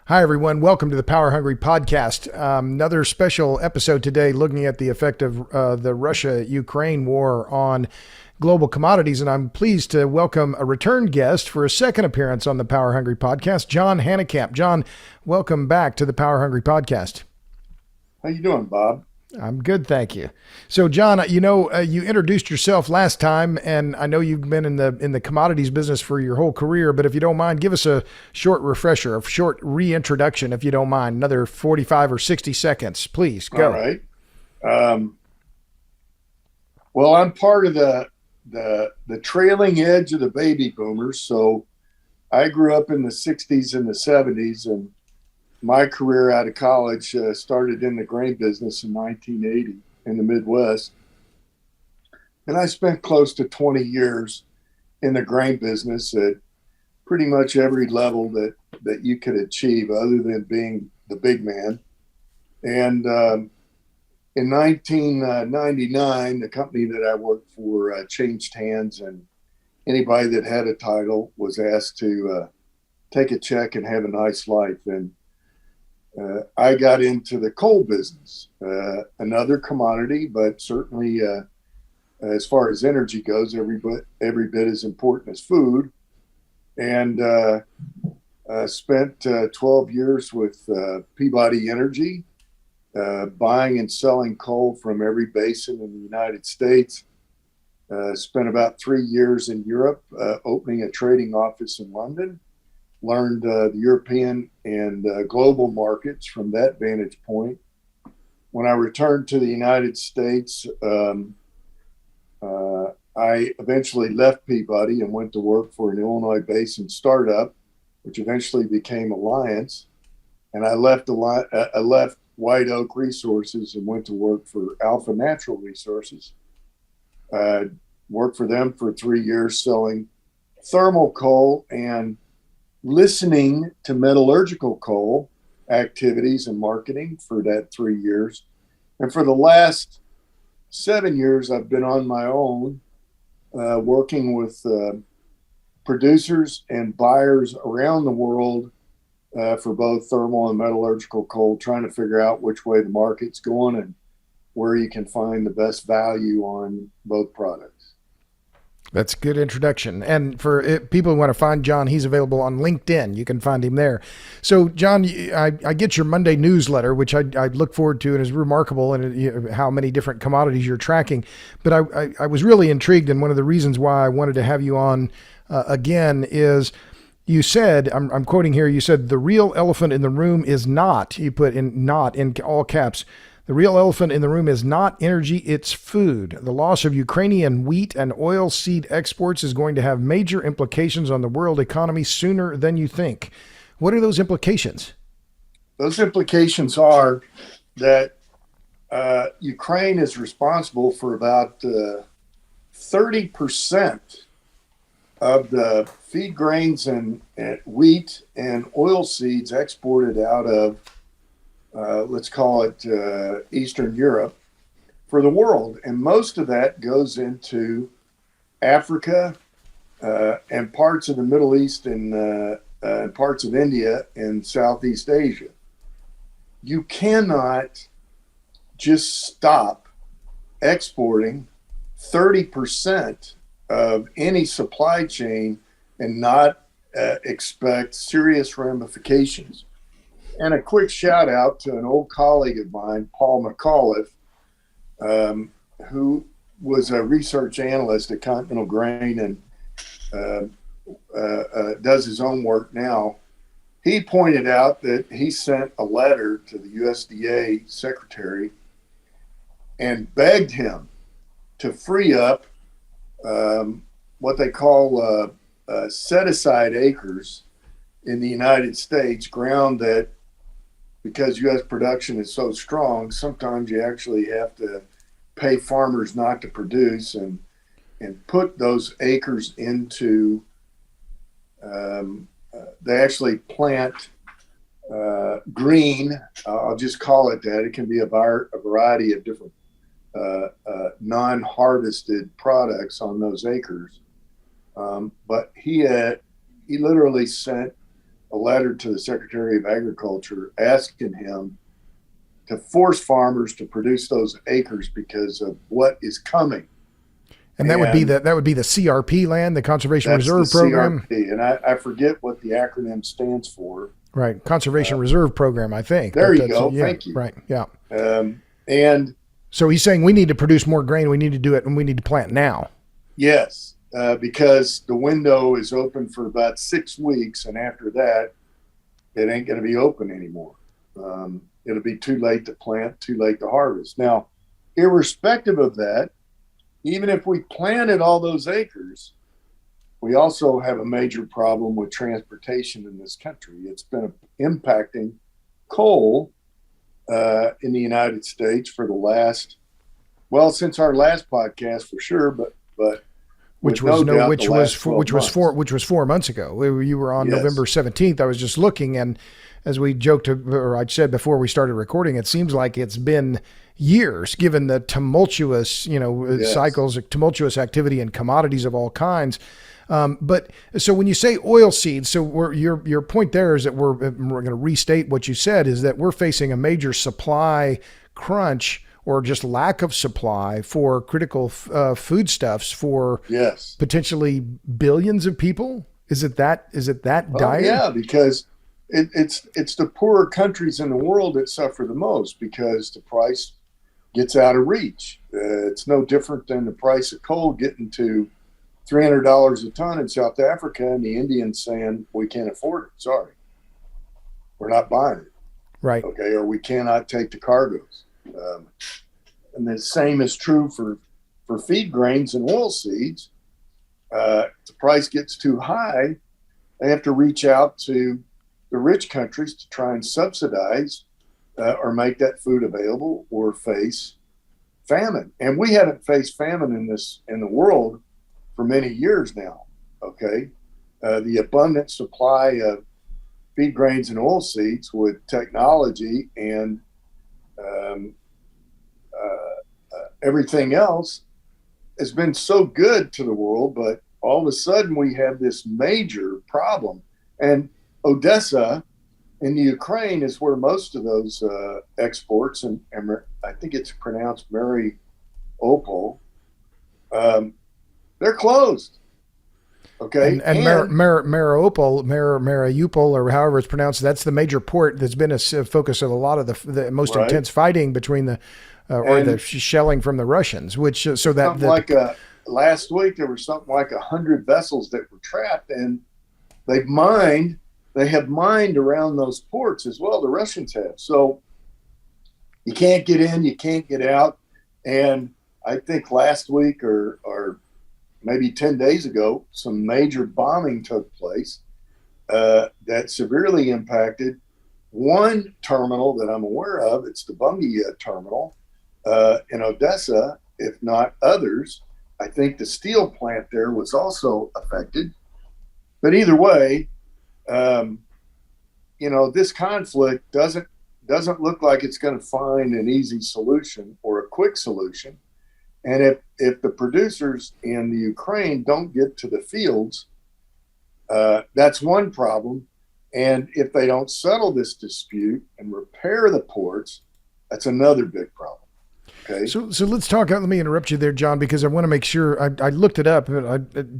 Hi, everyone. Welcome to the Power Hungry Podcast. Another special episode today looking at the effect of the Russia-Ukraine war on global commodities. And I'm pleased to welcome a return guest for a second appearance on the Power Hungry Podcast, John Hanekamp. John, welcome back to the Power Hungry Podcast. How you doing, Bob? I'm good, thank you. So, John, you introduced yourself last time, and I know you've been in the commodities business for your whole career. But if you don't mind, give us a short refresher, a short reintroduction, if you don't mind. Another 45 or 60 seconds, please. Go. All right. Well, I'm part of the trailing edge of the baby boomers. So, I grew up in the '60s and the '70s, and my career out of college started in the grain business in 1980 in the Midwest. And I spent close to 20 years in the grain business at pretty much every level that you could achieve other than being the big man. And in 1999, the company that I worked for changed hands, and anybody that had a title was asked to take a check and have a nice life. And I got into the coal business, another commodity, but certainly as far as energy goes, every bit as important as food. And spent 12 years with Peabody Energy, buying and selling coal from every basin in the United States. Spent about 3 years in Europe, opening a trading office in London. Learned the European and global markets from that vantage point. When I returned to the United States, I eventually left Peabody and went to work for an Illinois Basin startup, which eventually became Alliance. And I left White Oak Resources and went to work for Alpha Natural Resources. Worked for them for 3 years selling thermal coal and listening to metallurgical coal activities and marketing for that 3 years. And for the last 7 years, I've been on my own, working with producers and buyers around the world for both thermal and metallurgical coal, trying to figure out which way the market's going and where you can find the best value on both products. That's a good introduction. And for people who want to find John, he's available on LinkedIn. You can find him there. So, John, I get your Monday newsletter, which I look forward to and is remarkable in how many different commodities you're tracking. But I was really intrigued, and one of the reasons why I wanted to have you on again is you said, I'm quoting here, you said, the real elephant in the room is not, you put in not in all caps, the real elephant in the room is not energy, it's food. The loss of Ukrainian wheat and oil seed exports is going to have major implications on the world economy sooner than you think. What are those implications? Those implications are that Ukraine is responsible for about 30% of the feed grains and wheat and oil seeds exported out of let's call it Eastern Europe for the world. And most of that goes into Africa and parts of the Middle East and parts of India and Southeast Asia. You cannot just stop exporting 30% of any supply chain and not expect serious ramifications. And a quick shout out to an old colleague of mine, Paul McAuliffe, who was a research analyst at Continental Grain and does his own work now. He pointed out that he sent a letter to the USDA secretary and begged him to free up what they call set-aside acres in the United States, ground that, because U.S. production is so strong, sometimes you actually have to pay farmers not to produce and put those acres into, they actually plant green, I'll just call it that. It can be a variety of different non-harvested products on those acres. But he literally sent a letter to the Secretary of Agriculture asking him to force farmers to produce those acres because of what is coming. And that would be the CRP land, the Conservation That's Reserve the Program. CRP, and I forget what the acronym stands for. Right, Conservation Reserve Program, I think. There you go. Yeah, thank you. Right, yeah. And so he's saying we need to produce more grain. We need to do it, and we need to plant now. yes, because the window is open for about 6 weeks, and after that, it ain't going to be open anymore. It'll be too late to plant, too late to harvest. Now, irrespective of that, even if we planted all those acres, we also have a major problem with transportation in this country. It's been impacting coal in the United States for the last, well, since our last podcast for sure, but which was was 4 months ago. You were on November 17th. I was just looking, and as we joked, or I said before we started recording, it seems like it's been years, given the tumultuous, cycles, tumultuous activity in commodities of all kinds. But so when you say oil seeds, so your point there is that we're going to restate what you said, is that we're facing a major supply crunch or just lack of supply for critical foodstuffs for potentially billions of people. Is it that dire? Yeah, because it's the poorer countries in the world that suffer the most because the price gets out of reach. It's no different than the price of coal getting to $300 a ton in South Africa, and the Indians saying, we can't afford it. Sorry. We're not buying it. Right. Okay. Or we cannot take the cargoes. And the same is true for feed grains and oil seeds. If the price gets too high, they have to reach out to the rich countries to try and subsidize or make that food available or face famine. And we haven't faced famine in the world for many years now. Okay. The abundant supply of feed grains and oil seeds with technology and everything else has been so good to the world, but all of a sudden we have this major problem. And Odessa in the Ukraine is where most of those exports, and I think it's pronounced Mariupol, they're closed. Okay. And Mariupol, or however it's pronounced, that's the major port that's been a focus of a lot of the most intense fighting between the shelling from the Russians, which last week there was something like 100 vessels that were trapped, and they have mined around those ports as well. The Russians have. So you can't get in, you can't get out. And I think last week or maybe 10 days ago, some major bombing took place that severely impacted one terminal that I'm aware of. It's the Bungie terminal in Odessa, if not others. I think the steel plant there was also affected. But either way, this conflict doesn't look like it's going to find an easy solution or a quick solution. And if the producers in the Ukraine don't get to the fields, that's one problem. And if they don't settle this dispute and repair the ports, that's another big problem. Okay. So let's talk. Let me interrupt you there, John, because I want to make sure I looked it up.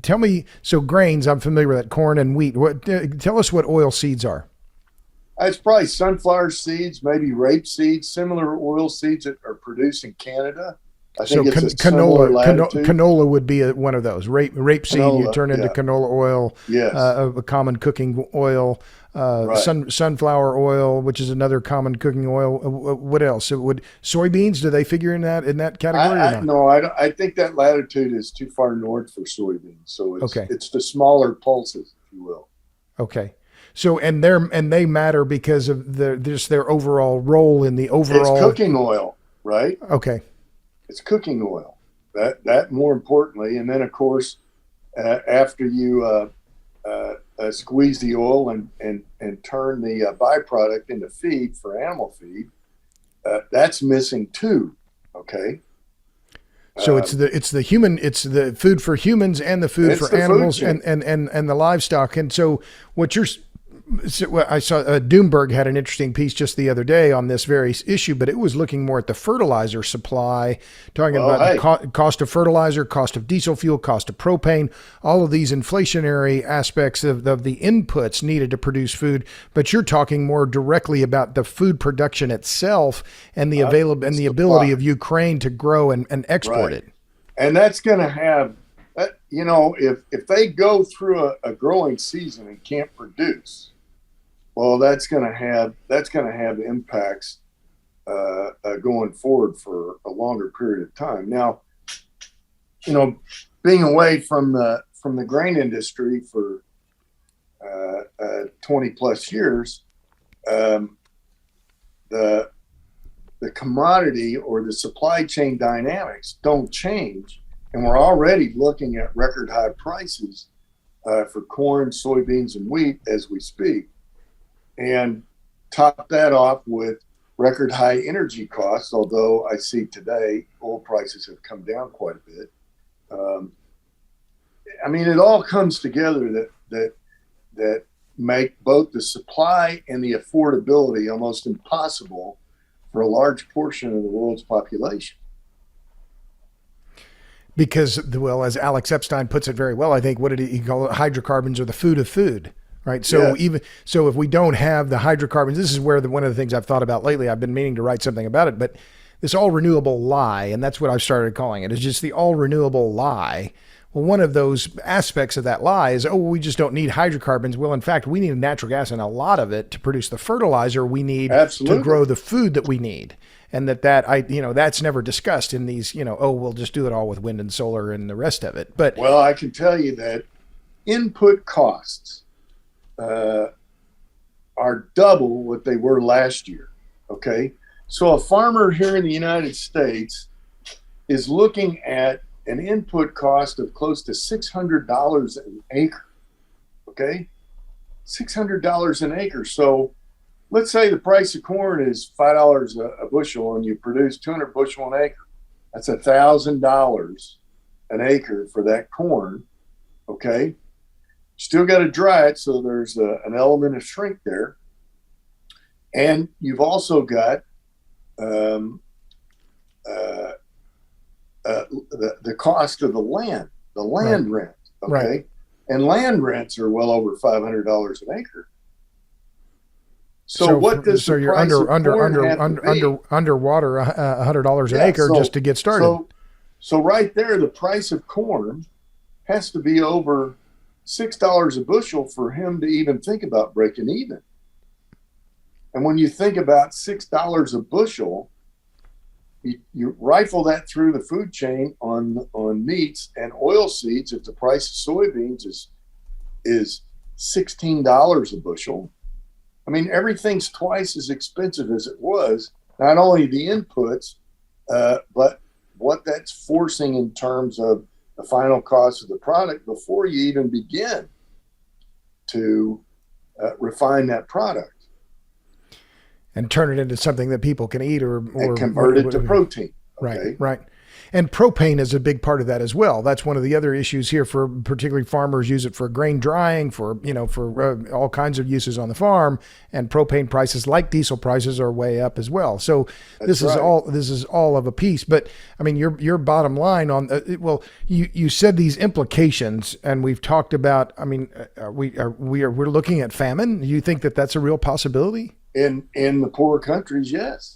Tell me, so grains, I'm familiar with that, corn and wheat. Tell us what oil seeds are. It's probably sunflower seeds, maybe rape seeds, similar oil seeds that are produced in Canada. I think it's canola would be one of those. Rape seed you turn into canola oil. Yes. A common cooking oil. Sunflower oil, which is another common cooking oil. What else? Soybeans? Do they figure in that category? I think that latitude is too far north for soybeans. So it's the smaller pulses, if you will. Okay. So and they matter because of their overall role in the overall. It's cooking oil, right? Okay. It's cooking oil. That more importantly, and then of course, after you squeeze the oil and turn the byproduct into feed for animal feed, that's missing too. Okay. So it's the food for humans and the food for animals and the livestock. And so what you're so I saw Doomberg had an interesting piece just the other day on this very issue, but it was looking more at the fertilizer supply, talking about the cost of fertilizer, cost of diesel fuel, cost of propane, all of these inflationary aspects of the inputs needed to produce food. But you're talking more directly about the food production itself and the ability of Ukraine to grow and export it. And that's going to have, if they go through a growing season and can't produce, well, that's going to have impacts going forward for a longer period of time. Now, being away from the grain industry for 20 plus years, the commodity or the supply chain dynamics don't change, and we're already looking at record high prices for corn, soybeans, and wheat as we speak. And top that off with record high energy costs, although I see today oil prices have come down quite a bit. It all comes together that make both the supply and the affordability almost impossible for a large portion of the world's population. Because, well, as Alex Epstein puts it very well, I think, what did he call it? Hydrocarbons are the food of food. Right. So if we don't have the hydrocarbons, this is where one of the things I've thought about lately, I've been meaning to write something about it, but this all renewable lie, and that's what I've started calling it, is just the all renewable lie. Well, one of those aspects of that lie is, we just don't need hydrocarbons. Well, in fact, we need natural gas and a lot of it to produce the fertilizer we need to grow the food that we need. And that's never discussed in these, we'll just do it all with wind and solar and the rest of it. But well, I can tell you that input costs are double what they were last year. Okay. So a farmer here in the United States is looking at an input cost of close to $600 an acre. Okay. $600 an acre. So let's say the price of corn is $5 a bushel and you produce 200 bushel an acre. That's $1,000 an acre for that corn. Okay. Still got to dry it, so there's an element of shrink there. And you've also got the cost of the land rent, okay? Right. And land rents are well over $500 an acre. So what does the you're price underwater $100 an acre just to get started. So right there, the price of corn has to be over $6 a bushel for him to even think about breaking even. And when you think about $6 a bushel, you rifle that through the food chain on meats and oil seeds. If the price of soybeans is $16 a bushel, everything's twice as expensive as it was. Not only the inputs, but what that's forcing in terms of the final cost of the product before you even begin to refine that product and turn it into something that people can eat or convert it to protein. Okay? Right. And propane is a big part of that as well. That's one of the other issues here for particularly farmers use it for grain drying, for all kinds of uses on the farm. And propane prices, like diesel prices, are way up as well. So this is all of a piece. But your bottom line on you said these implications, and we've talked about. We're looking at famine. Do you think that that's a real possibility in the poorer countries? Yes.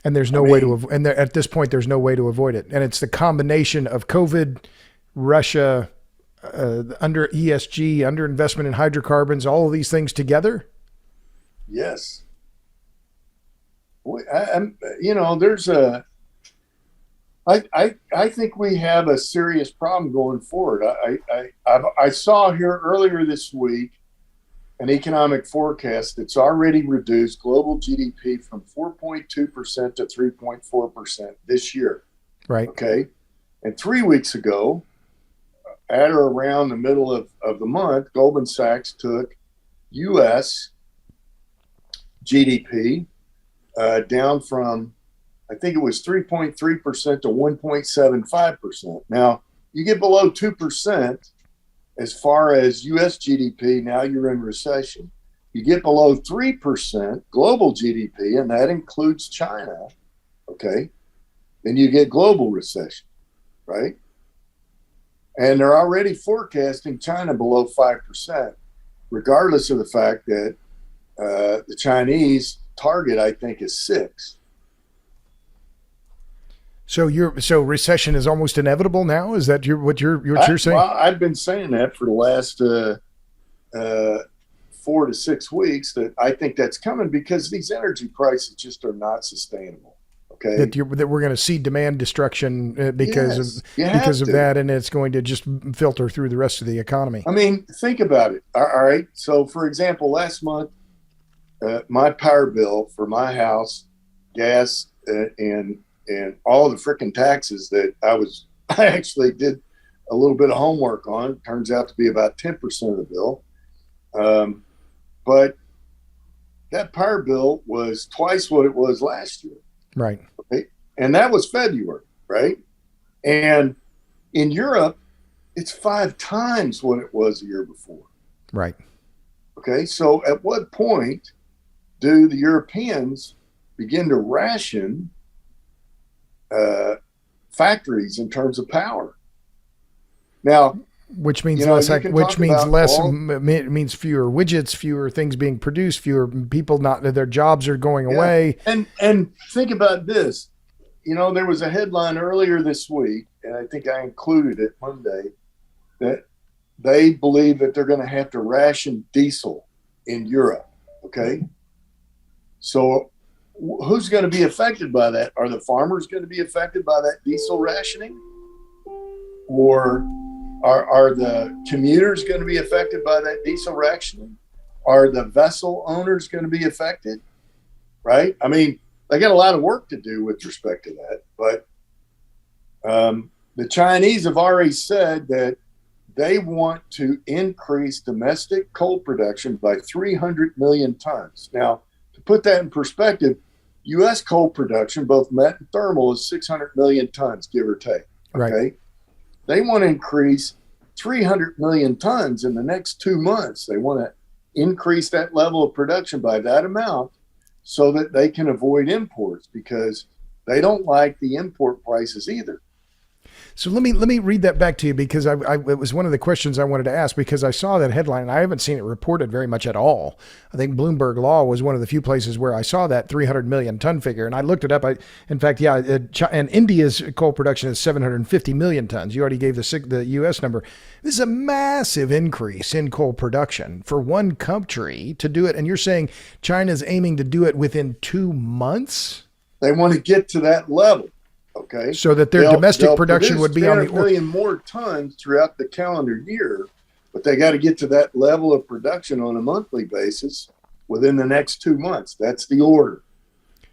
And there's no way to avoid. And at this point, there's no way to avoid it. And it's the combination of COVID, Russia, under ESG, under investment in hydrocarbons, all of these things together. Yes. There's I think we have a serious problem going forward. I saw here earlier this week an economic forecast that's already reduced global GDP from 4.2% to 3.4% this year. Right. Okay. And 3 weeks ago, at or around the middle of the month, Goldman Sachs took U.S. GDP down from I think it was 3.3% to 1.75%. Now, you get below 2% as far as US GDP, now you're in recession. You get below 3% global GDP, and that includes China, okay? Then you get global recession, right? And they're already forecasting China below 5%, regardless of the fact that the Chinese target, I think, is 6. So recession is almost inevitable now. Is that what you're saying? Well, I've been saying that for the last 4 to 6 weeks, that I think that's coming because these energy prices just are not sustainable. Okay, that we're going to see demand destruction because yes, of that, and it's going to just filter through the rest of the economy. I mean, think about it. All right. So, for example, last month, my power bill for my house, gas, and all the freaking taxes that I actually did a little bit of homework on. Turns out to be about 10% of the bill. But that power bill was twice what it was last year. Right. Okay? And that was February, right? And in Europe, it's 5 times what it was a year before. Right. Okay. So at what point do the Europeans begin to ration factories in terms of power? Now, which means less. Which means less. Means fewer widgets, fewer things being produced, fewer people. Not their jobs are going away. And think about this. There was a headline earlier this week, and I think I included it Monday, that they believe that they're going to have to ration diesel in Europe. Okay, so who's going to be affected by that? Are the farmers going to be affected by that diesel rationing, or are the commuters going to be affected by that diesel rationing? Are the vessel owners going to be affected? Right? I mean, they got a lot of work to do with respect to that. But the Chinese have already said that they want to increase domestic coal production by 300 million tons. Now, to put that in perspective, U.S. coal production, both met and thermal, is 600 million tons, give or take. Okay. Right. They want to increase 300 million tons in the next 2 months. They want to increase that level of production by that amount so that they can avoid imports, because they don't like the import prices either. So let me read that back to you, because it was one of the questions I wanted to ask, because I saw that headline and I haven't seen it reported very much at all. I think Bloomberg Law was one of the few places where I saw that 300 million ton figure, and I looked it up. And India's coal production is 750 million tons. You already gave the U.S. number. This is a massive increase in coal production for one country to do it, and you're saying China's aiming to do it within 2 months? They want to get to that level. Okay, so that their domestic production would be on the million more tons throughout the calendar year, but they got to get to that level of production on a monthly basis within the next 2 months. That's the order.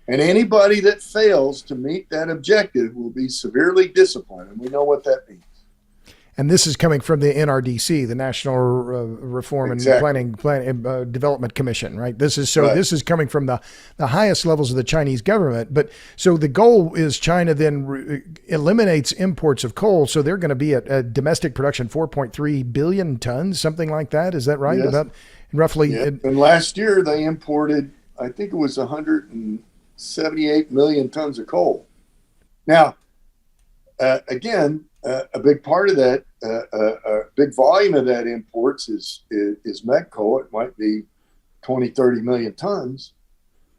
And anybody that fails to meet that objective will be severely disciplined, and we know what that means. And this is coming from the NRDC, the National Reform and Planning Development Commission, right? This is coming from the highest levels of the Chinese government. But so the goal is China then eliminates imports of coal, so they're going to be at domestic production 4.3 billion tons, something like that. Is that right? Yes. About roughly. Yeah. And last year they imported, I think it was 178 million tons of coal. Now, again. A big part of that, a big volume of that imports is met coal. It might be 20, 30 million tons.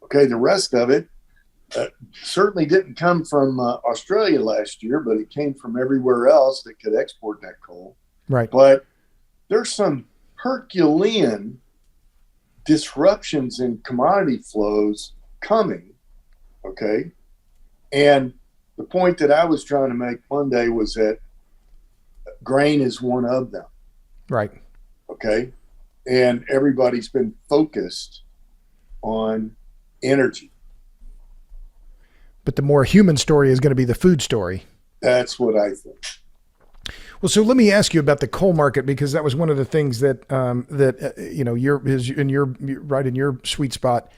Okay, the rest of it certainly didn't come from Australia last year, but it came from everywhere else that could export that coal. Right. But there's some Herculean disruptions in commodity flows coming. Okay, and the point that I was trying to make Monday was that grain is one of them. Right. Okay. And everybody's been focused on energy. But the more human story is going to be the food story. That's what I think. Well, so let me ask you about the coal market, because that was one of the things that you're right in your sweet spot.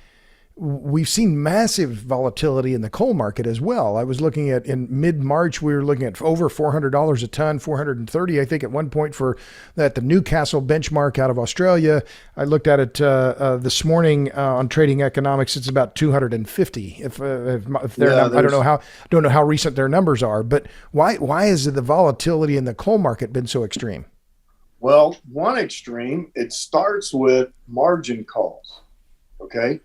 we've seen massive volatility in the coal market as well. I was looking at in mid-March, we were looking at over $400 a ton, 430, I think, at one point for that the Newcastle benchmark out of Australia. I looked at it this morning on Trading Economics. It's about 250. If they're Yeah, I don't know how recent their numbers are, but why is the volatility in the coal market been so extreme? Well, one extreme, it starts with margin calls. Okay.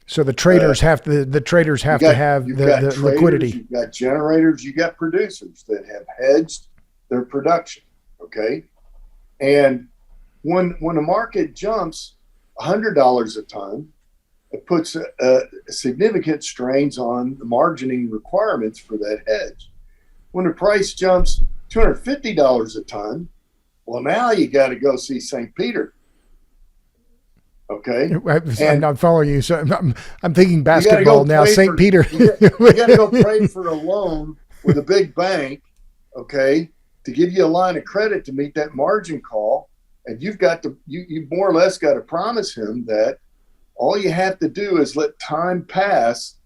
So the traders have to have the traders, liquidity. You've got generators, you got producers that have hedged their production. Okay. And when the market jumps $100 a ton, it puts significant strains on the margining requirements for that hedge. When the price jumps $250 a ton, well, now you got to go see St. Peter. Okay. I'm following you. So I'm thinking basketball now. St. Peter. You got to go pray for a loan with a big bank, okay, to give you a line of credit to meet that margin call. And you've got to, you more or less got to promise him that all you have to do is let time pass,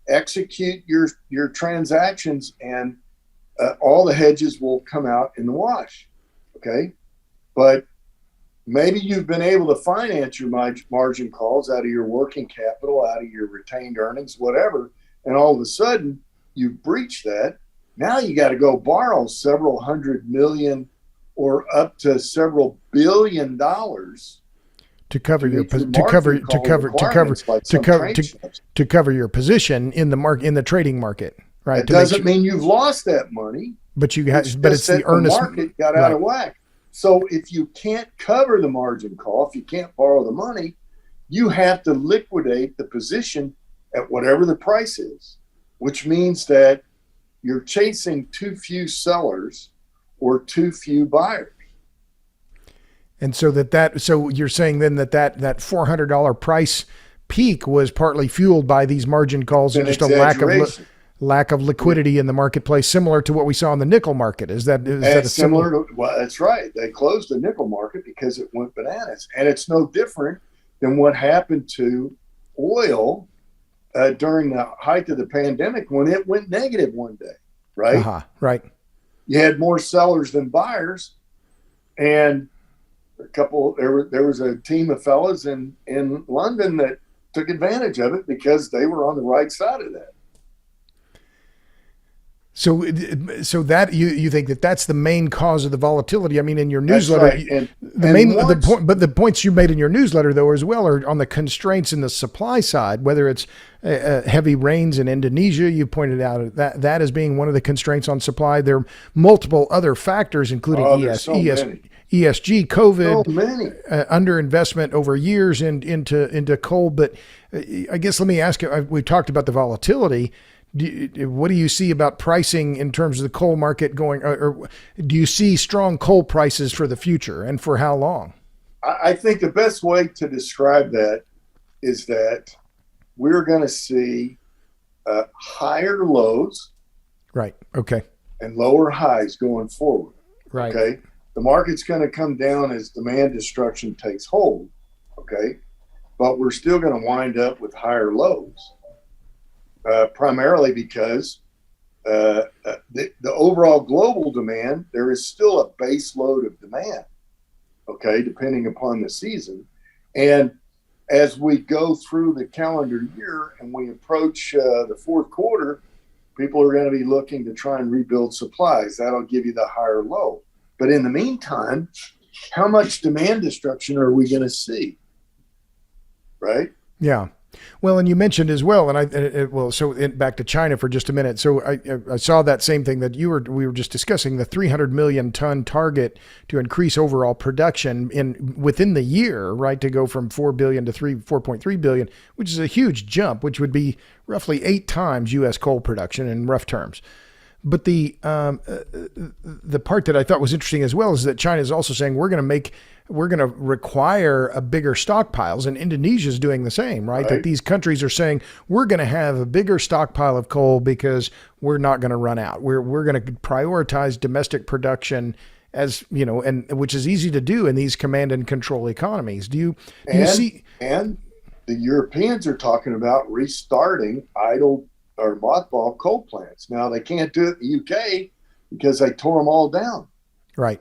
execute your transactions, and all the hedges will come out in the wash. Okay. But maybe you've been able to finance your margin calls out of your working capital, out of your retained earnings, whatever. And all of a sudden you've breached that. Now you got to go borrow several $100 million or up to several $billion to cover your your position in the trading market. Right. It doesn't mean you've lost that money. But it's the earnest market got out of whack. So if you can't cover the margin call, if you can't borrow the money, you have to liquidate the position at whatever the price is, which means that you're chasing too few sellers or too few buyers. And so so you're saying then that $400 price peak was partly fueled by these margin calls and just a lack of liquidity in the marketplace, similar to what we saw in the nickel market. Is that similar to? Well, that's right. They closed the nickel market because it went bananas, and it's no different than what happened to oil during the height of the pandemic when it went negative one day. Right. Right. You had more sellers than buyers, and there was a team of fellas in London that took advantage of it because they were on the right side of that. So that you think that's the main cause of the volatility. I mean, in your newsletter, right. the points you made in your newsletter though as well are on the constraints in the supply side. Whether it's heavy rains in Indonesia, you pointed out that as being one of the constraints on supply. There are multiple other factors, including ESG, COVID, underinvestment over years into coal. But I guess let me ask you: we talked about the volatility. What do you see about pricing in terms of the coal market going, or do you see strong coal prices for the future, and for how long? I think the best way to describe that is that we're going to see higher lows, right? Okay, and lower highs going forward, right? Okay, the market's going to come down as demand destruction takes hold, okay, but we're still going to wind up with higher lows. Primarily because the overall global demand, there is still a base load of demand, okay, depending upon the season. And as we go through the calendar year and we approach the fourth quarter, people are going to be looking to try and rebuild supplies. That'll give you the higher low. But in the meantime, how much demand destruction are we going to see? Right? Yeah. Well, and you mentioned as well, and back to China for just a minute. So I saw that same thing that we were just discussing, the 300 million ton target to increase overall production within the year, right? To go from 4 billion to 4.3 billion, which is a huge jump, which would be roughly 8 times U.S. coal production in rough terms. But the part that I thought was interesting as well is that China is also saying we're going to require a bigger stockpiles, and Indonesia is doing the same, right? That these countries are saying we're going to have a bigger stockpile of coal because we're not going to run out. We're going to prioritize domestic production, as you know, and which is easy to do in these command and control economies. Do you see? And the Europeans are talking about restarting idle or mothball coal plants. Now they can't do it in the UK because they tore them all down. Right.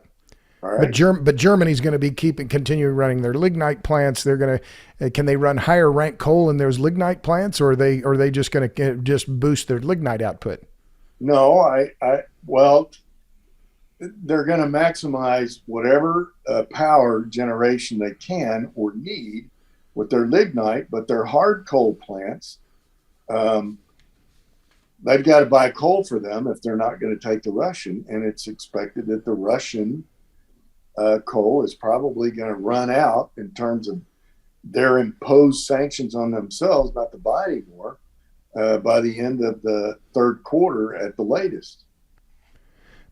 All right. But Germany's going to be continuing running their lignite plants. They're going to can they run higher rank coal in those lignite plants, or are they just going to just boost their lignite output? No, well, they're going to maximize whatever power generation they can or need with their lignite, but their hard coal plants, they've got to buy coal for them if they're not going to take the Russian, and it's expected that the Russian coal is probably going to run out in terms of their imposed sanctions on themselves not to buy anymore by the end of the third quarter at the latest.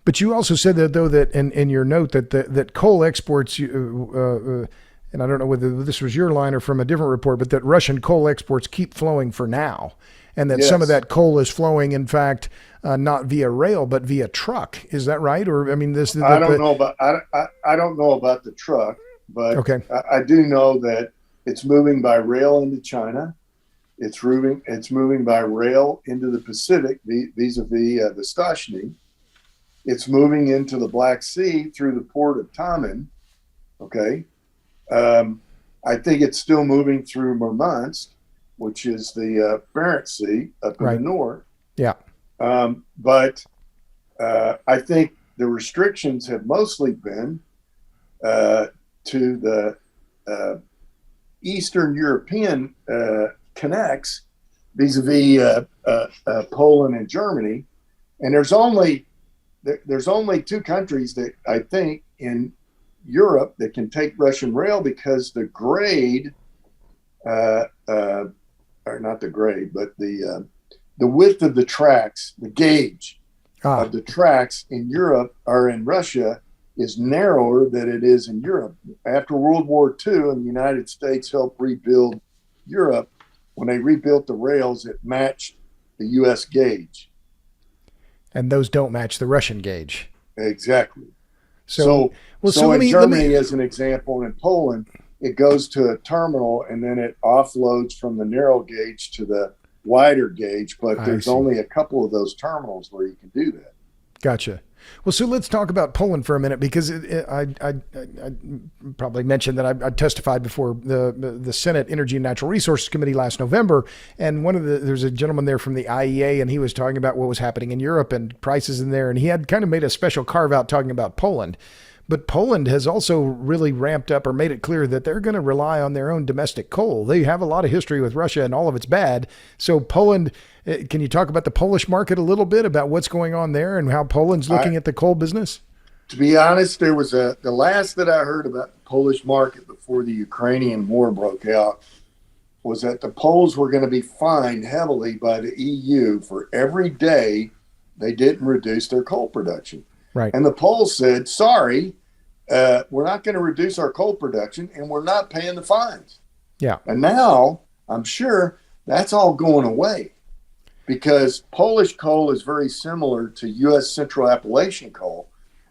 But you also said that, though, that in your note that coal exports, and I don't know whether this was your line or from a different report, but that Russian coal exports keep flowing for now, and that some of that coal is flowing, in fact, not via rail but via truck. Is that right? Or I mean, I don't know about the truck, but okay. I do know that it's moving by rail into China. It's moving by rail into the Pacific vis-a-vis the Stashny. It's moving into the Black Sea through the port of Taman. Okay. I think it's still moving through Murmansk, which is the Barents Sea up in the north. Yeah. But I think the restrictions have mostly been to the Eastern European connects vis-a-vis Poland and Germany. And there's only two countries that I think in Europe that can take Russian rail because the grade, or not the grade, but the width of the tracks, the gauge of the tracks in Europe or in Russia is narrower than it is in Europe. After World War II, and the United States helped rebuild Europe, when they rebuilt the rails, it matched the U.S. gauge. And those don't match the Russian gauge. Exactly. So in Germany, as an example, in Poland, it goes to a terminal and then it offloads from the narrow gauge to the wider gauge. But there's only a couple of those terminals where you can do that. Gotcha. Well, so let's talk about Poland for a minute, because I probably mentioned that I testified before the Senate Energy and Natural Resources Committee last November, and there's a gentleman there from the IEA, and he was talking about what was happening in Europe and prices in there, and he had kind of made a special carve out talking about Poland. But Poland has also really ramped up or made it clear that they're going to rely on their own domestic coal. They have a lot of history with Russia and all of it's bad. So Poland, can you talk about the Polish market a little bit, about what's going on there and how Poland's looking at the coal business? To be honest, there was the last that I heard about the Polish market before the Ukrainian war broke out was that the Poles were going to be fined heavily by the EU for every day they didn't reduce their coal production. Right. And the Poles said, sorry, we're not going to reduce our coal production and we're not paying the fines. Yeah. And now I'm sure that's all going away because Polish coal is very similar to U.S. Central Appalachian coal,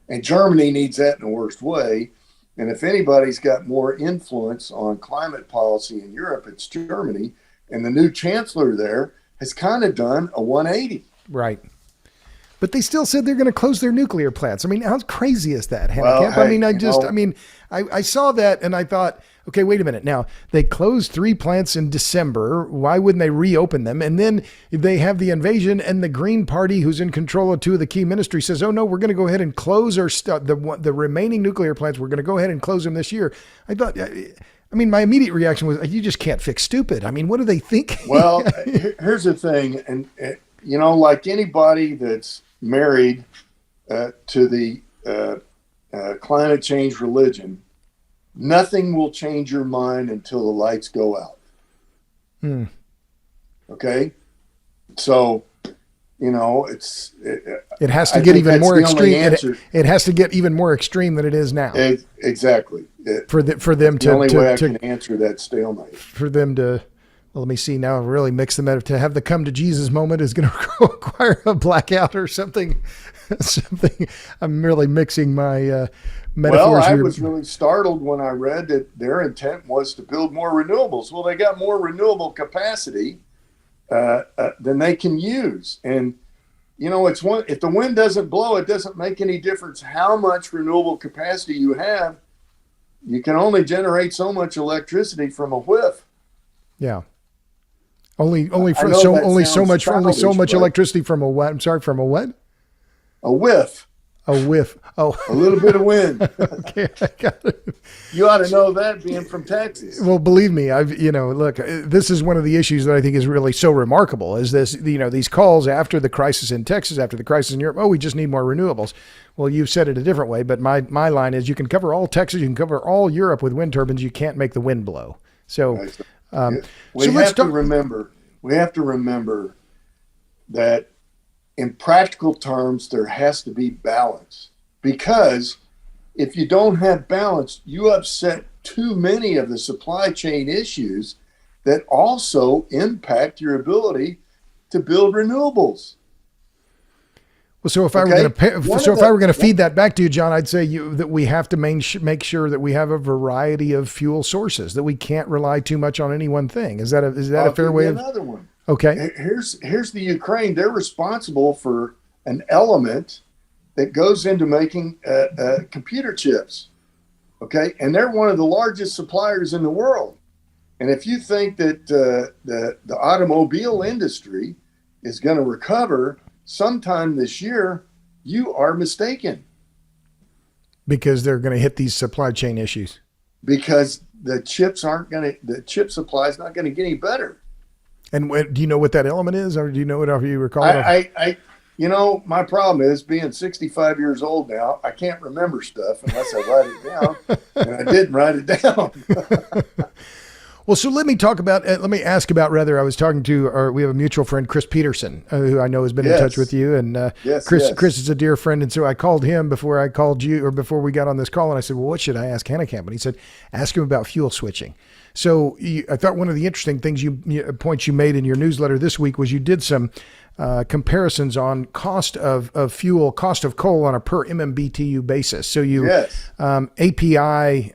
and Germany needs that in the worst way. And if anybody's got more influence on climate policy in Europe, it's Germany. And the new chancellor there has kind of done a 180. Right. But they still said they're going to close their nuclear plants. I mean, how crazy is that, Hanekamp? Well, I saw that and I thought, okay, wait a minute. Now, they closed 3 plants in December. Why wouldn't they reopen them? And then they have the invasion, and the Green Party, who's in control of 2 of the key ministries, says, oh, no, we're going to go ahead and close the remaining nuclear plants. We're going to go ahead and close them this year. I thought, my immediate reaction was, you just can't fix stupid. I mean, what do they think? Well, here's the thing. And, like anybody that's married to the climate change religion, nothing will change your mind until the lights go out. Okay? So, it has to get even more extreme. It has to get even more extreme than it is now. Exactly. For them the only way I can answer that stalemate. For them to, well, let me see now, really mix them up. To have the come to Jesus moment is going to require a blackout or something. I'm really mixing my Well, metaphors I here. was really startled when I read that their intent was to build more renewables. Well, they got more renewable capacity than they can use. And, it's one, if the wind doesn't blow, it doesn't make any difference how much renewable capacity you have. You can only generate so much electricity from a whiff. Yeah. Only for know that only so sounds much childish, but electricity from a what? I'm sorry, from a what? a whiff, A whiff. Oh, a little bit of wind. okay. I got it. You ought to know that being from Texas. Well, believe me, look, this is one of the issues that I think is really so remarkable is this, these calls after the crisis in Texas, after the crisis in Europe. Oh, we just need more renewables. Well, you've said it a different way, but my line is you can cover all Texas, you can cover all Europe with wind turbines. You can't make the wind blow. So, We have to remember that in practical terms, there has to be balance, because if you don't have balance, you upset too many of the supply chain issues that also impact your ability to build renewables. Well, so if I were going to feed that back to you, John, I'd say that we have to make sure that we have a variety of fuel sources, that we can't rely too much on any one thing. Is that a fair way of? Another one. Okay. Here's the Ukraine. They're responsible for an element that goes into making computer chips. Okay, and they're one of the largest suppliers in the world. And if you think that the automobile industry is going to recover sometime this year, you are mistaken. Because they're going to hit these supply chain issues. Because the chip supply is not going to get any better. And do you know what that element is, or do you know it off you recall it? My problem is being 65 years old now, I can't remember stuff unless I write it down, and I didn't write it down. Well, so let me ask about, I was talking to, we have a mutual friend, Chris Peterson, who I know has been in touch with you. And Chris is a dear friend. And so I called him before I called you, or before we got on this call. And I said, well, what should I ask Hanekamp? And he said, ask him about fuel switching. So I thought one of the interesting things points you made in your newsletter this week was you did some comparisons on cost of fuel, cost of coal on a per MMBTU basis. So API,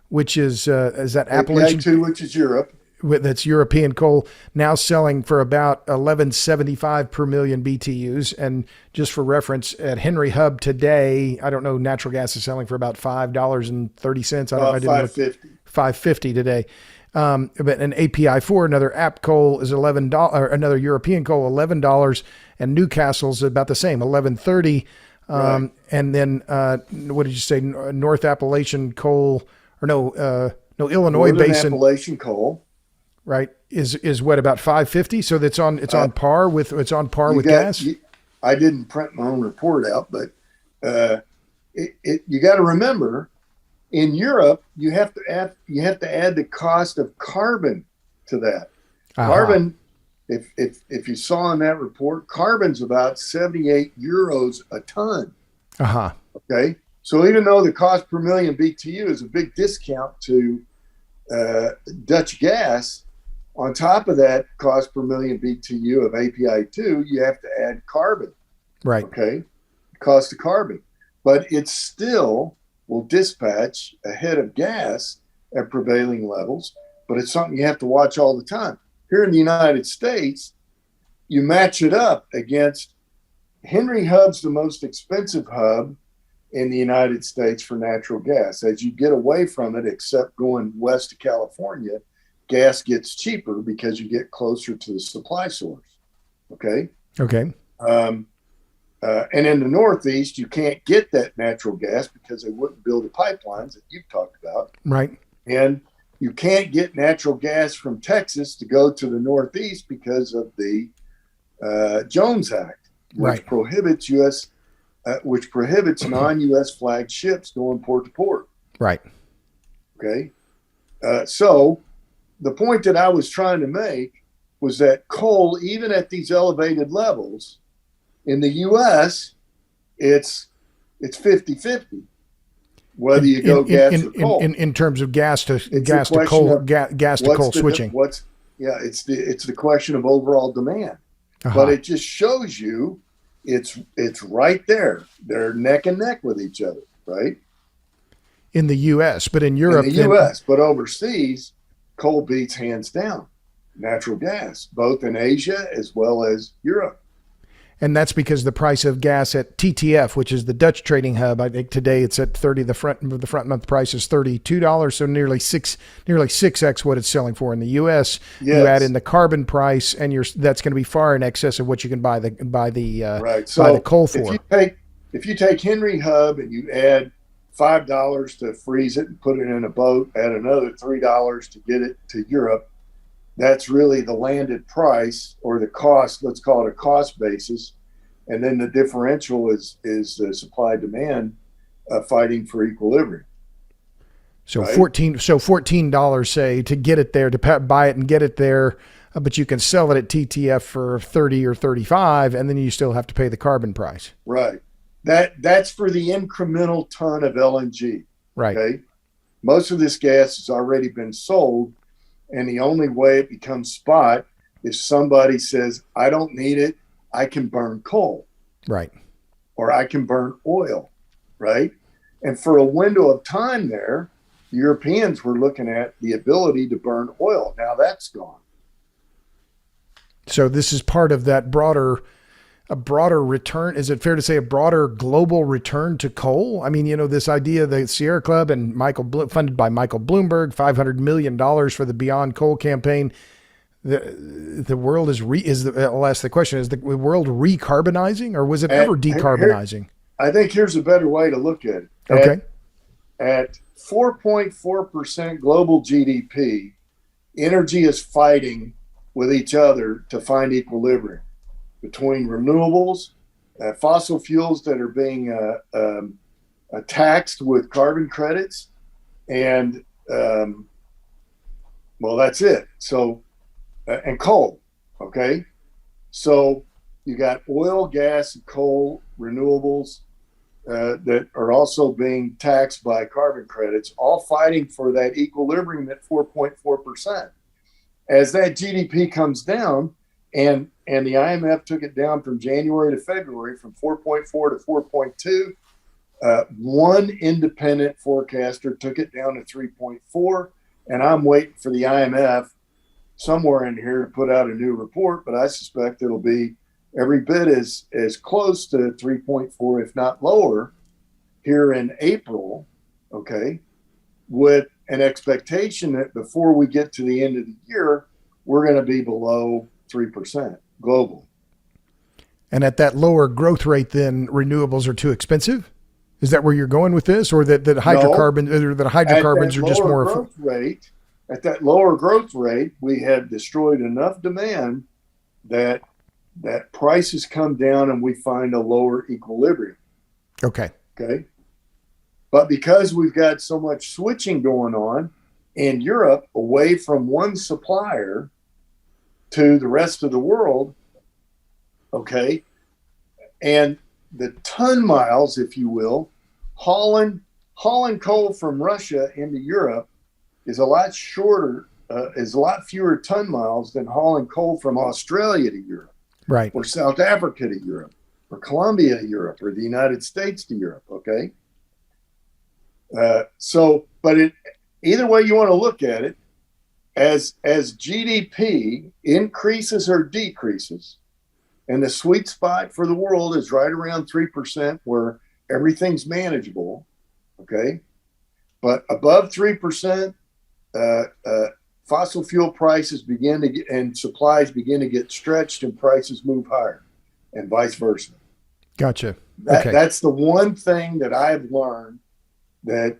which is that Appalachian, API2, which is Europe. That's European coal, now selling for about $11.75 per million BTUs. And just for reference, at Henry Hub today, I don't know, natural gas is selling for about $5.30. I didn't $5.50. $5.50 today. But an API4, another app coal is $11, or another European coal, $11, and Newcastle's about the same, $11.30. Right. And then what did you say? North Appalachian coal, or Illinois Northern Basin Appalachian coal, right? Is what, about $5.50? So that's on par with gas. I didn't print my own report out, but you got to remember, in Europe, you have to add the cost of carbon to that. Uh-huh. Carbon, if you saw in that report, carbon's about 78 euros a ton. Uh-huh. Okay. So even though the cost per million BTU is a big discount to Dutch gas, on top of that cost per million BTU of API2, you have to add carbon. Right. Okay. Cost of carbon. But it still will dispatch ahead of gas at prevailing levels, but it's something you have to watch all the time. Here in the United States, you match it up against Henry Hub's the most expensive hub in the United States for natural gas. As you get away from it, except going west to California, gas gets cheaper because you get closer to the supply source. Okay. Okay. And in the Northeast, you can't get that natural gas because they wouldn't build the pipelines that you've talked about. Right. And you can't get natural gas from Texas to go to the Northeast because of the Jones Act, which prohibits non-U.S. flagged ships going port to port. Right. Okay. So the point that I was trying to make was that coal, even at these elevated levels, in the U.S., it's 50-50. Whether you go gas or coal. In terms of gas to coal switching. It's the question of overall demand. Uh-huh. But it just shows you it's right there. They're neck and neck with each other, right? in the U.S., but in in Europe, the U.S., but overseas, coal beats hands down natural gas, both in Asia as well as Europe. and that's because the price of gas at TTF, which is the Dutch trading hub, I think today it's at 30. The front month price is $32, so nearly 6x what it's selling for in the U.S. Yes. You add in the carbon price, and that's going to be far in excess of what you can buy the Right. So the coal for. If you take Henry Hub and you add $5 to freeze it and put it in a boat, add another $3 to get it to Europe, that's really the landed price or the cost. Let's call it a cost basis, and then the differential is the supply demand fighting for equilibrium. So right? $14 say to get it there, to buy it and get it there, but you can sell it at TTF for 30 or 35, and then you still have to pay the carbon price. Right. That's for the incremental ton of LNG. Right. Okay. Most of this gas has already been sold, and the only way it becomes spot is somebody says, I don't need it. I can burn coal. Right. Or I can burn oil. Right. And for a window of time there, the Europeans were looking at the ability to burn oil. Now that's gone. So this is part of that broader return. Is it fair to say a broader global return to coal? I mean, this idea, the Sierra Club and funded by Michael Bloomberg, $500 million for the Beyond Coal campaign. The world I'll ask the question, is the world recarbonizing, or was it ever decarbonizing? I think here's a better way to look at it. Okay. At 4.4% global GDP, energy is fighting with each other to find equilibrium between renewables, fossil fuels that are being taxed with carbon credits, and that's it. So, and coal. Okay, so you got oil, gas, coal, renewables that are also being taxed by carbon credits, all fighting for that equilibrium at 4.4%. As that GDP comes down, and the IMF took it down from January to February from 4.4 to 4.2. One independent forecaster took it down to 3.4, and I'm waiting for the IMF somewhere in here to put out a new report, but I suspect it'll be every bit as close to 3.4, if not lower, here in April, okay, with an expectation that before we get to the end of the year, we're going to be below 3% global. And at that lower growth rate, then renewables are too expensive? Is that where you're going with this, or that hydrocarbons are just more growth rate? At that lower growth rate, we have destroyed enough demand that prices come down and we find a lower equilibrium. Okay. But because we've got so much switching going on in Europe away from one supplier to the rest of the world, okay, and the ton miles, if you will, hauling coal from Russia into Europe is a lot shorter, is a lot fewer ton miles than hauling coal from Australia to Europe, right, or South Africa to Europe, or Colombia to Europe, or the United States to Europe. Okay, but either way you want to look at it, as GDP increases or decreases, and the sweet spot for the world is right around 3%, where everything's manageable. Okay, but above 3%. Fossil fuel prices begin to get, and supplies begin to get stretched, and prices move higher, and vice versa. Gotcha. That's the one thing that I've learned that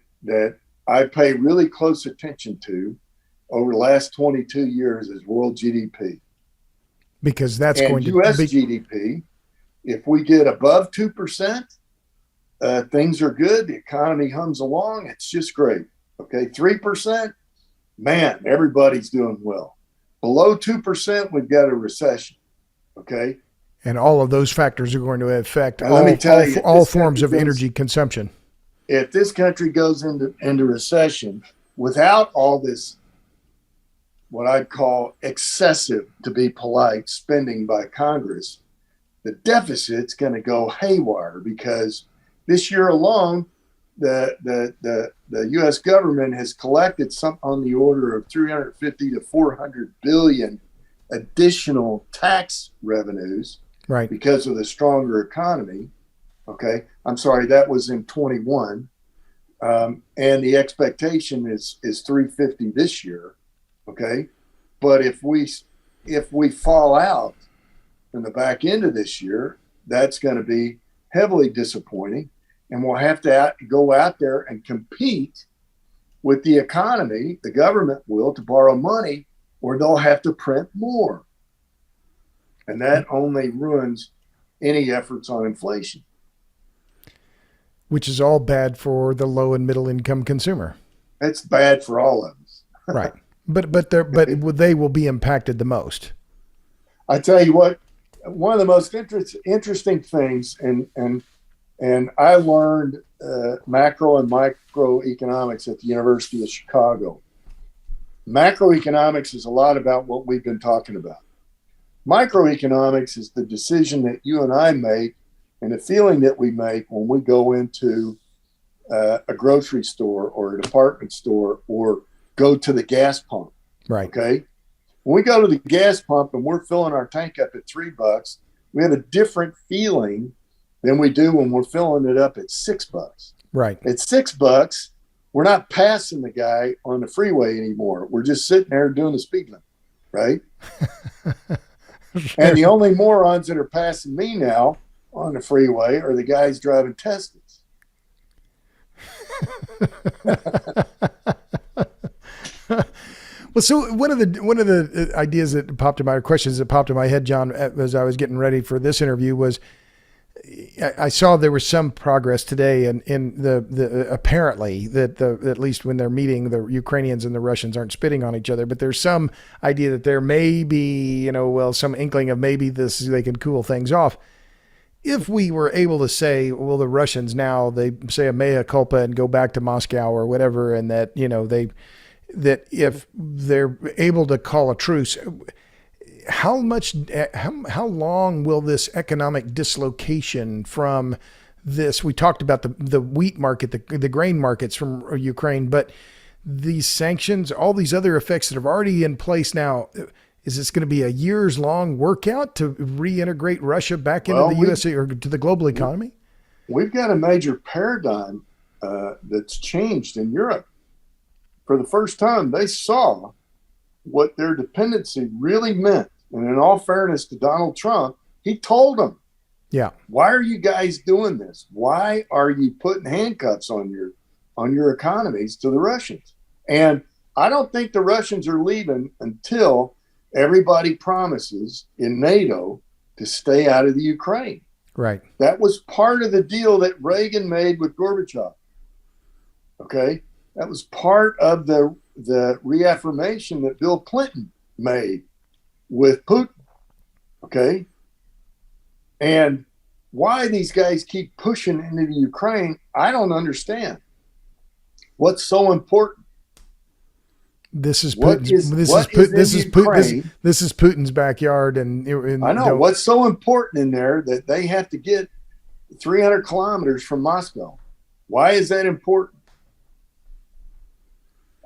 I pay really close attention to over the last 22 years is world GDP. Because that's going to U.S. GDP. If we get above 2%, things are good. The economy hums along. It's just great. Okay, 3%. Man, everybody's doing well. Below 2%, we've got a recession. Okay. And all of those factors are going to affect all forms of energy consumption. If this country goes into recession without all this, what I'd call excessive, to be polite, spending by Congress, the deficit's going to go haywire, because this year alone, the U.S. government has collected some on the order of 350 to 400 billion additional tax revenues, right, because of the stronger economy. Okay, I'm sorry, that was in 21, and the expectation is 350 this year. Okay, but if we fall out in the back end of this year, that's going to be heavily disappointing, and we'll have to go out there and compete with the economy. The government will, to borrow money, or they'll have to print more, and that only ruins any efforts on inflation. Which is all bad for the low and middle income consumer. It's bad for all of us. Right. But they will be impacted the most. I tell you what, one of the most interesting things, and I learned macro and microeconomics at the University of Chicago. Macroeconomics is a lot about what we've been talking about. Microeconomics is the decision that you and I make and the feeling that we make when we go into a grocery store or a department store or go to the gas pump. Right. Okay. When we go to the gas pump and we're filling our tank up at $3, we have a different feeling than we do when we're filling it up at $6. Right. At $6, we're not passing the guy on the freeway anymore. We're just sitting there doing the speed limit. Right. And the only morons that are passing me now on the freeway are the guys driving Teslas. Well, so one of the ideas that popped in my questions that popped in my head, John, as I was getting ready for this interview was, I saw there was some progress today in the apparently that at least when they're meeting, the Ukrainians and the Russians aren't spitting on each other, but there's some idea that there may be, some inkling of maybe they can cool things off. If we were able to say, well, the Russians now, they say a mea culpa and go back to Moscow or whatever, and that, that if they're able to call a truce, how long will this economic dislocation from this? We talked about the wheat market, the grain markets from Ukraine, but these sanctions, all these other effects that are already in place now, is this going to be a years long workout to reintegrate Russia back into the USA or to the global economy? We've got a major paradigm that's changed in Europe. For the first time, they saw what their dependency really meant. And in all fairness to Donald Trump, he told them, yeah, why are you guys doing this? Why are you putting handcuffs on your economies to the Russians? And I don't think the Russians are leaving until everybody promises in NATO to stay out of the Ukraine. Right. That was part of the deal that Reagan made with Gorbachev. Okay. That was part of the reaffirmation that Bill Clinton made with Putin. Okay. And why these guys keep pushing into the Ukraine, I don't understand. What's so important? This is Putin's. This is Putin's backyard, and I know what's so important in there that they have to get 300 kilometers from Moscow. Why is that important?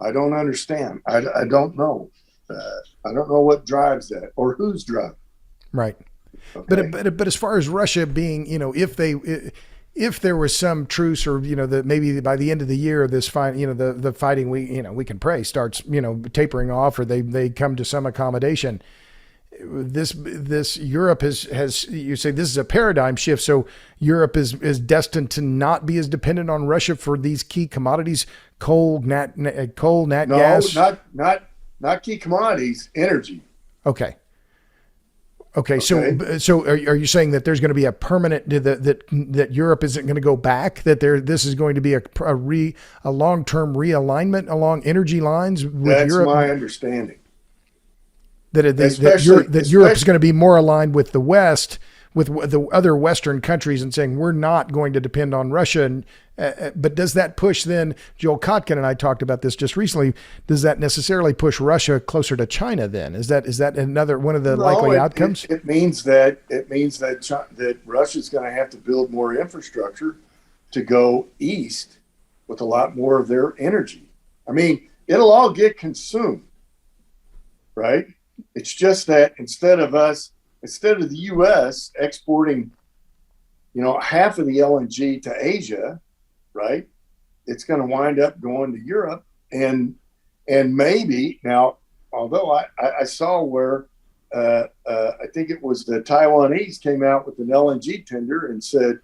I don't understand. I don't know. I don't know what drives that or who's driving. Right. Okay. But as far as Russia being, if there was some truce or, that maybe by the end of the year, this fight, the fighting, we can pray starts, tapering off, or they come to some accommodation. This Europe has, you say this is a paradigm shift. So Europe is destined to not be as dependent on Russia for these key commodities, coal, nat gas. Not key commodities, energy. Okay. So are you saying that there's going to be a permanent that Europe isn't going to go back? That this is going to be a long-term realignment along energy lines with That's Europe? That's my understanding. That Europe is going to be more aligned with the West, with the other Western countries, and saying we're not going to depend on Russia. And but does that push then? Joel Kotkin and I talked about this just recently. Does that necessarily push Russia closer to China? Then is that another one of the likely outcomes? It means that Russia's going to have to build more infrastructure to go east with a lot more of their energy. I mean, it'll all get consumed, right? It's just that instead of the U.S. exporting, half of the LNG to Asia, right? It's going to wind up going to Europe, and maybe now, although I saw where I think it was the Taiwanese came out with an LNG tender and said,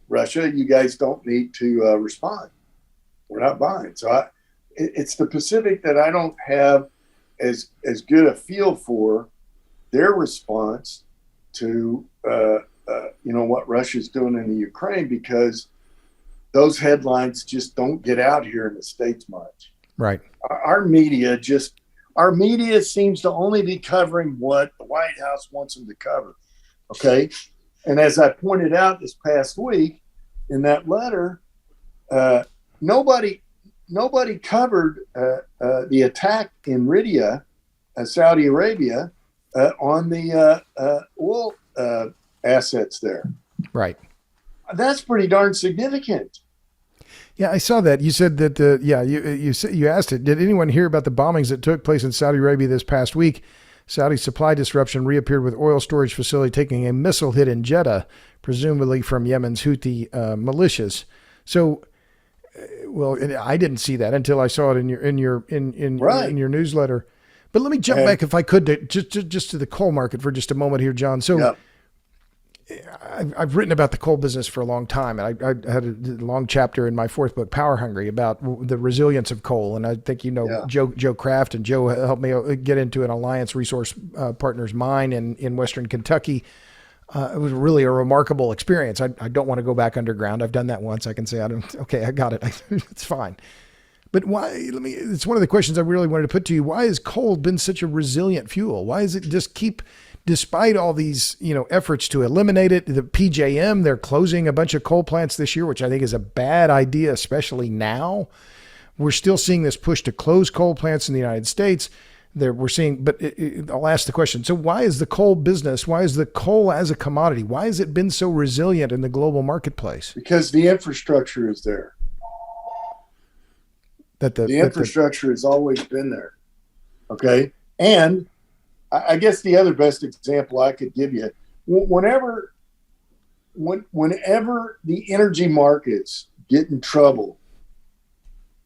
Russia, you guys don't need to respond. We're not buying. So it's the Pacific that I don't have as good a feel for their response to what Russia's doing in the Ukraine, because those headlines just don't get out here in the States much. Right. Our media seems to only be covering what the White House wants them to cover. Okay. And as I pointed out this past week in that letter, nobody covered the attack in Riyadh, Saudi Arabia, on the oil assets there. Right. That's pretty darn significant. Yeah, I saw that. You said that. You asked it. Did anyone hear about the bombings that took place in Saudi Arabia this past week? Saudi supply disruption reappeared with oil storage facility taking a missile hit in Jeddah, presumably from Yemen's Houthi militias. So, well, I didn't see that until I saw it in your newsletter. But let me jump back, if I could, to just to the coal market for just a moment here, John. So. Yep. I've written about the coal business for a long time, and I had a long chapter in my fourth book, Power Hungry, about the resilience of coal. And I think, Joe Kraft, and Joe helped me get into an Alliance Resource Partners mine in Western Kentucky. It was really a remarkable experience. I don't want to go back underground. I've done that once. I can say, I got it. It's fine. But why? It's one of the questions I really wanted to put to you. Why has coal been such a resilient fuel? Why does it just keep, despite all these, efforts to eliminate it? The PJM, they're closing a bunch of coal plants this year, which I think is a bad idea, especially now. We're still seeing this push to close coal plants in the United States. I'll ask the question. So why is the coal business, why is the coal as a commodity, why has it been so resilient in the global marketplace? Because the infrastructure is there. The infrastructure has always been there. Okay. And I guess the other best example I could give you, whenever the energy markets get in trouble,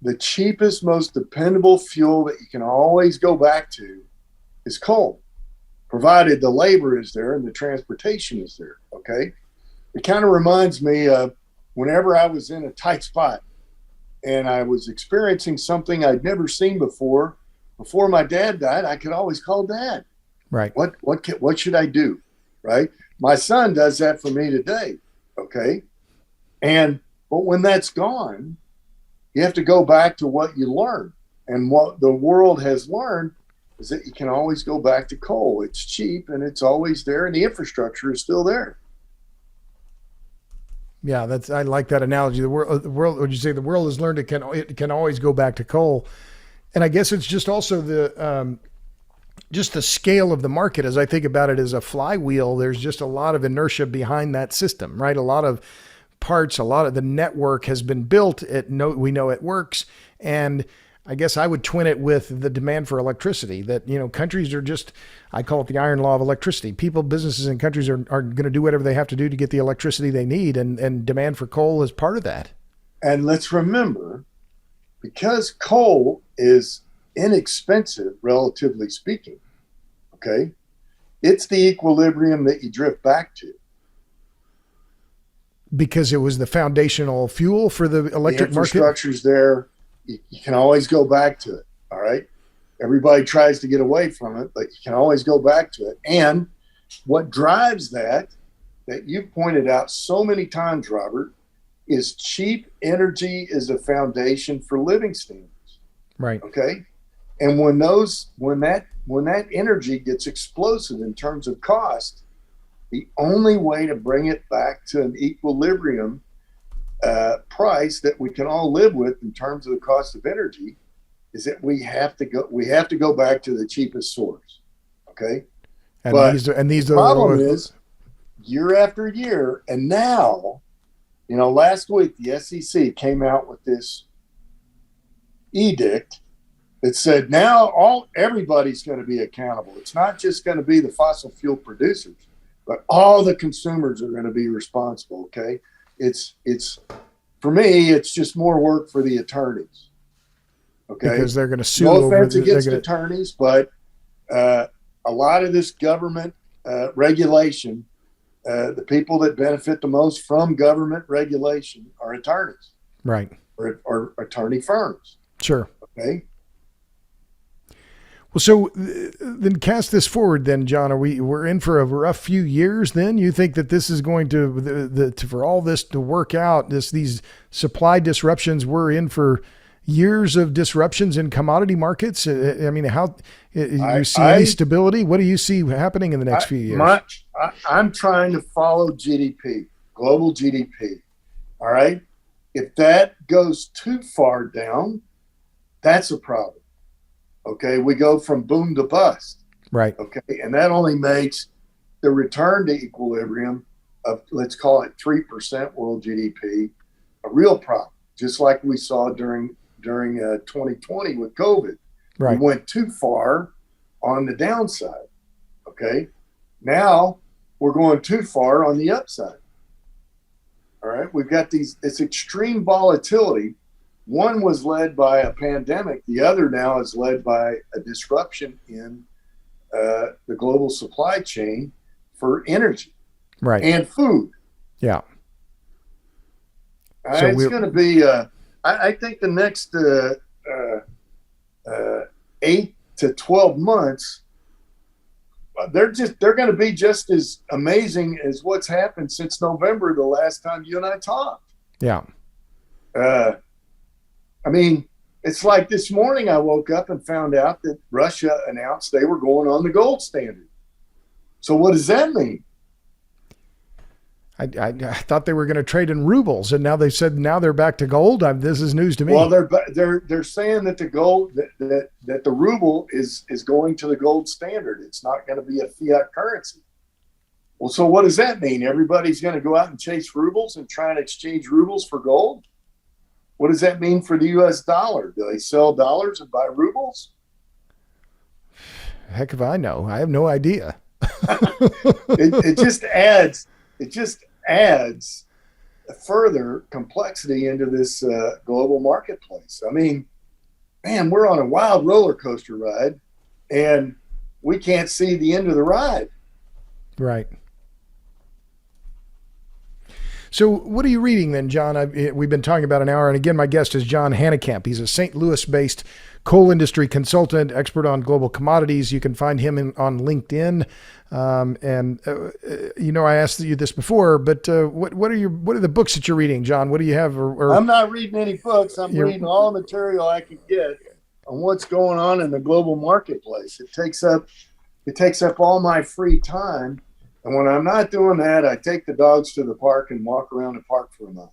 the cheapest, most dependable fuel that you can always go back to is coal, provided the labor is there and the transportation is there. Okay. It kind of reminds me of whenever I was in a tight spot and I was experiencing something I'd never seen before my dad died, I could always call Dad. Right. What should I do? Right. My son does that for me today. Okay. But when that's gone, you have to go back to what you learned. And what the world has learned is that you can always go back to coal. It's cheap and it's always there, and the infrastructure is still there. Yeah, I like that analogy. The world. Would you say the world has learned it can always go back to coal? And I guess it's just also just the scale of the market. As I think about it as a flywheel, there's just a lot of inertia behind that system, right? A lot of parts, a lot of the network has been built. We know it works, and I guess I would twin it with the demand for electricity. That countries are just, I call it the iron law of electricity. People, businesses, and countries are going to do whatever they have to do to get the electricity they need, and demand for coal is part of that. And let's remember, because coal is inexpensive, relatively speaking, okay, it's the equilibrium that you drift back to. Because it was the foundational fuel for the electric market? The infrastructure's there. You can always go back to it, all right? Everybody tries to get away from it, but you can always go back to it. And what drives that you pointed out so many times, Robert, is cheap energy is a foundation for living standards. Right. Okay? And when that energy gets explosive in terms of cost, the only way to bring it back to an equilibrium price that we can all live with in terms of the cost of energy is that we have to go back to the cheapest source. Okay. The problem is year after year, and now Last week the SEC came out with this edict that said now everybody's going to be accountable. It's not just going to be the fossil fuel producers, but all the consumers are going to be responsible. Okay, it's for me, it's just more work for the attorneys. Okay, because they're going to sue. No offense against attorneys, but a lot of this government regulation, the people that benefit the most from government regulation are attorneys, right, or attorney firms. Sure. Okay. Well, so then cast this forward then, John, we're in for a rough few years then? You think that this is going to for all this to work out, these supply disruptions, we're in for years of disruptions in commodity markets? I mean, how you see any stability? What do you see happening in the next few years? I'm trying to follow GDP, global GDP. All right. If that goes too far down, that's a problem. Okay, we go from boom to bust. Right. Okay, and that only makes the return to equilibrium of, let's call it 3% world GDP, a real problem. Just like we saw during 2020 with COVID. Right. We went too far on the downside. Okay, now we're going too far on the upside. All right, we've got this extreme volatility. One was led by a pandemic. The other now is led by a disruption in the global supply chain for energy, right, and food. Yeah. So it's going to be. I think the next 8 to 12 months, they're going to be just as amazing as what's happened since November, the last time you and I talked. Yeah. I mean, it's like this morning I woke up and found out that Russia announced they were going on the gold standard. So what does that mean? I thought they were going to trade in rubles, and now they said now they're back to gold. This is news to me. Well, they're saying that the gold that the ruble is going to the gold standard. It's not going to be a fiat currency. Well, so what does that mean? Everybody's going to go out and chase rubles and try and exchange rubles for gold? What does that mean for the U.S. dollar? Do they sell dollars and buy rubles? Heck if I know. I have no idea. it just adds further complexity into this global marketplace. I mean, man, we're on a wild roller coaster ride, and we can't see the end of the ride. Right. So what are you reading then, John? We've been talking about an hour, and again, my guest is John Hanekamp. He's a St. Louis-based coal industry consultant, expert on global commodities. You can find him on LinkedIn. I asked you this before, but what are the books that you're reading, John? What do you have? I'm not reading any books. I'm reading all the material I can get on what's going on in the global marketplace. It takes up all my free time. And when I'm not doing that, I take the dogs to the park and walk around the park for a month.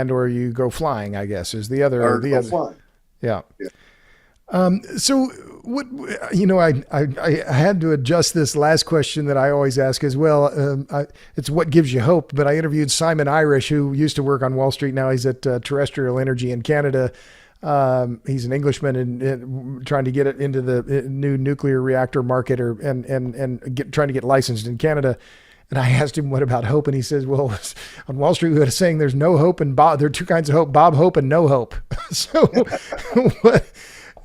Or you go flying, I guess, is the other. Flying. Yeah. So what, I had to adjust this last question that I always ask as well. It's what gives you hope, but I interviewed Simon Irish, who used to work on Wall Street. Now he's at Terrestrial Energy in Canada. He's an Englishman and trying to get it into the new nuclear reactor market trying to get licensed in Canada. And I asked him, what about hope? And he says, well, on Wall Street, we had a saying, there's no hope and Bob. There are two kinds of hope, Bob hope and no hope. So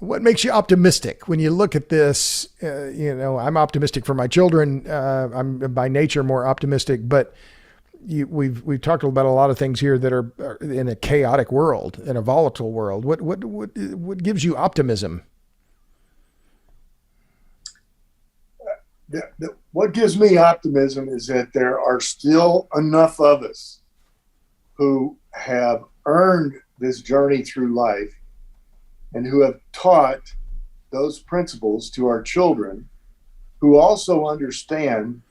what makes you optimistic when you look at this? I'm optimistic for my children. I'm by nature more optimistic, but we've talked about a lot of things here that are in a chaotic world, in a volatile world. What gives you optimism? What gives me optimism is that there are still enough of us who have earned this journey through life and who have taught those principles to our children, who also understand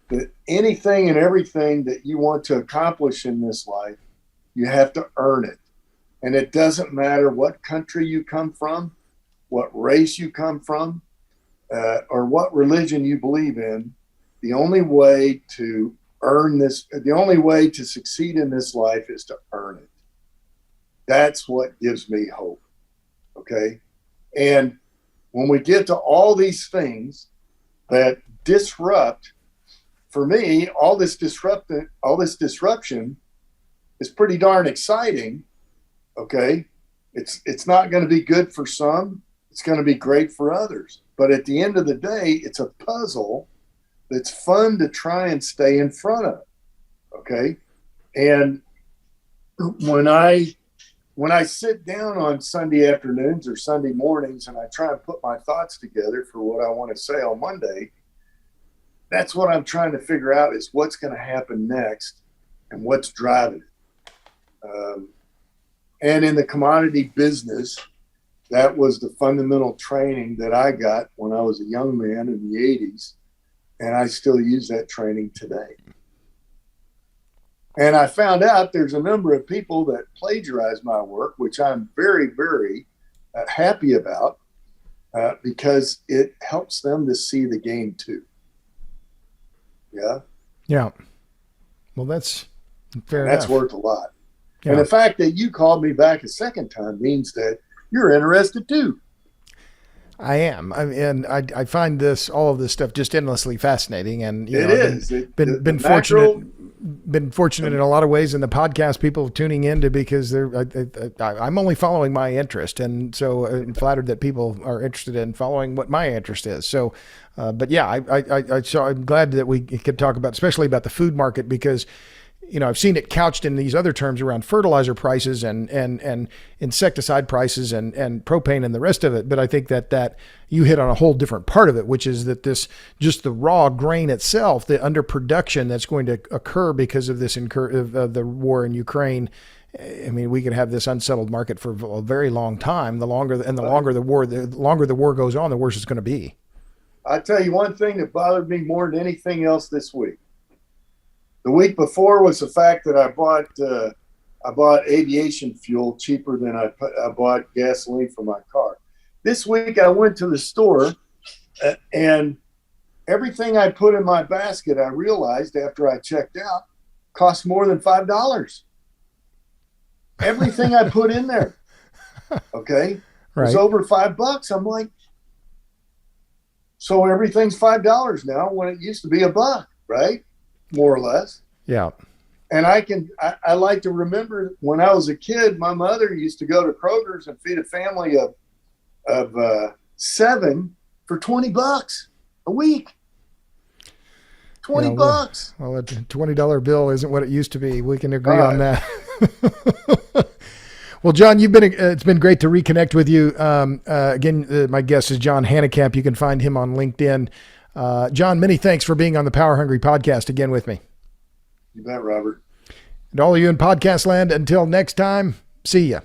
that anything and everything that you want to accomplish in this life, you have to earn it. And it doesn't matter what country you come from, what race you come from, or what religion you believe in. The only way to earn this. The only way to succeed in this life is to earn it. That's what gives me hope. Okay. And when we get to all these things that disrupt, for me, all this disruption is pretty darn exciting. Okay. It's not going to be good for some. It's going to be great for others. But at the end of the day, it's a puzzle that's fun to try and stay in front of. Okay. And when I sit down on Sunday afternoons or Sunday mornings and I try and put my thoughts together for what I want to say on Monday, that's what I'm trying to figure out is what's going to happen next and what's driving it. And in the commodity business, that was the fundamental training that I got when I was a young man in the 80s. And I still use that training today. And I found out there's a number of people that plagiarize my work, which I'm very, very happy about because it helps them to see the game too. Yeah. Yeah. Well, that's fair enough. That's worth a lot. Yeah. And the fact that you called me back a second time means that you're interested too. I am. And I find all of this stuff just endlessly fascinating. And it is. Been fortunate in a lot of ways in the podcast, people tuning into because I'm only following my interest. And so I'm flattered that people are interested in following what my interest is. So, but yeah, I'm glad that we could talk about, especially about the food market, because I've seen it couched in these other terms around fertilizer prices and insecticide prices and propane and the rest of it. But I think that you hit on a whole different part of it, which is that just the raw grain itself, the underproduction that's going to occur because of this of the war in Ukraine. I mean, we could have this unsettled market for a very long time. The longer the war goes on, the worse it's going to be. I'll tell you one thing that bothered me more than anything else this week. The week before was the fact that I bought aviation fuel cheaper than I bought gasoline for my car. This week I went to the store and everything I put in my basket, I realized after I checked out, cost more than $5. Everything I put in there, okay, was over $5. I'm like, so everything's $5 now when it used to be $1, right? More or less. Yeah. And I like to remember when I was a kid, my mother used to go to Kroger's and feed a family of 7 for $20 a week. $20. Well, a $20 bill isn't what it used to be. We can agree on that. Well, John, it's been great to reconnect with you. Again, my guest is John Hanekamp. You can find him on LinkedIn. John, many thanks for being on the Power Hungry podcast again with me. You bet, Robert. And all of you in podcast land, until next time, see ya.